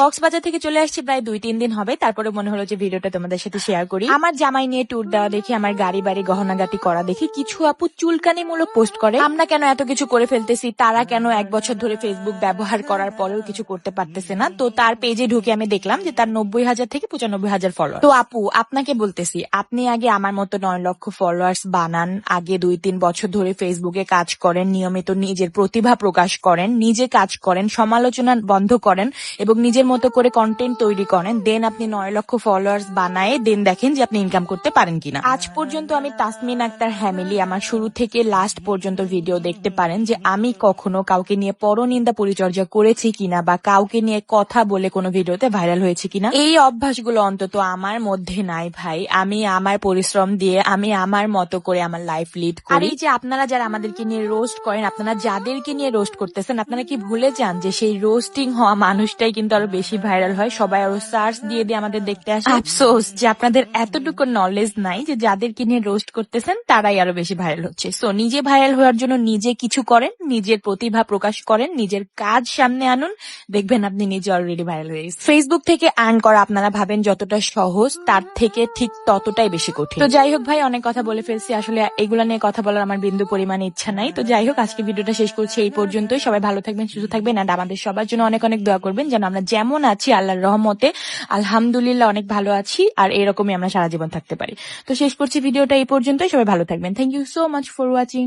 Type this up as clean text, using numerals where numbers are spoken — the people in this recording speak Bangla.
কক্সবাজার থেকে চলে আসছি প্রায় 2-3 দিন হবে, তারপরে মনে হলো যে ভিডিওটা তোমাদের সাথে শেয়ার করি। আমার জামাই নিয়ে ট্যুর দেওয়া দেখি, আমার গাড়ি বাড়ি গহনাগাটি করা দেখি কিছু আপু চুলকানিমূলক পোস্ট করে। আমরা কেন এত কিছু করে ফেলতেছি, তারা কেন 1 বছর ধরে ফেসবুক ব্যবহার করার পরেও কিছু করতে পারতেছে না। তো তার পেজে ঢুকে আমি দেখলাম যে তার 90,000 থেকে 95,000 ফলোয়ার। তো আপু আপনাকে বলতেছি, আপনি আগে আমার মতো 9 লক্ষ ফলোয়ার্স বানান, আগে 2-3 বছর ধরে ফেসবুকে কাজ করেন, নিয়মিত নিজের প্রতিভা প্রকাশ করেন, নিজে কাজ করেন, সমালোচনা বন্ধ করেন এবং নিজের মতো করে কন্টেন্ট তৈরি করেন, দেন আপনি 9 লক্ষ ফলোয়ার্স বানায় দেন দেখেন যে আপনি ইনকাম করতে পারেন কিনা। আজ পর্যন্ত আমি তাসমিন আক্তার হ্যামিলি আমার শুরু থেকে লাস্ট পর্যন্ত ভিডিও দেখতে পারেন যে আমি কখনো কাউকে নিয়ে পরনিন্দা পরিচর্যা করেছি কিনা বা কাউকে নিয়ে কথা বলে কোনো ভিডিওতে ভাইরাল হয়েছে কিনা। এই অভ্যাসগুলো অন্তত আমার মধ্যে নাই ভাই। আমি আমার পরিশ্রম দিয়ে আমি আমার মতো করে আমার লাইফ লিড করি। আর এই যে আপনারা যারা আমাদেরকে নিয়ে রোস্ট করেন, আপনারা যাদেরকে নিয়ে রোস্ট করতেছেন, আপনারা কি ভুলে যান যে সেই রোস্টিং হওয়া মানুষটাই কিন্তু আরো বেশি ভাইরাল হয়, সবাই আরো সার্চ দিয়ে দিয়ে আমাদের দেখতে আসে। আফসোস যে আপনাদের এতটুকু নলেজ নাই যে যাদেরকে নিয়ে রোস্ট করতেছেন তারাই আরো বেশি ভাইরাল হচ্ছে। সো নিজে ভাইরাল হওয়ার জন্য নিজে কিছু করেন, নিজের প্রতিভা প্রকাশ করেন, নিজের কাজ সামনে আনুন, দেখবেন আপনি নিজে অলরেডি ভাইরাল হয়ে গেছেন। ফেসবুক থেকে আর্ন করা আপনারা ভাবেন যতটা সহজ, তার থেকে ঠিক ততটাই বেশি কঠিন। তো যাই হোক ভাই, অনেক কথা বলে ফেলছি, আসলে এগুলা নিয়ে কথা বলার আমার বিন্দু পরিমাণে ইচ্ছা নাই। তো যাই হোক, আজকে ভিডিওটা শেষ করছি এই পর্যন্তই। সবাই ভালো থাকবেন, সুস্থ থাকবেন, আর আমাদের সবার জন্য অনেক অনেক দোয়া করবেন যেন আমরা যেমন আছি আল্লাহর রহমতে আলহামদুলিল্লাহ অনেক ভালো আছি, আর এরকমই আমরা সারা জীবন থাকতে পারি। তো শেষ করছি ভিডিওটা এই পর্যন্তই। সবাই ভালো থাকবেন। Thank you so much for watching.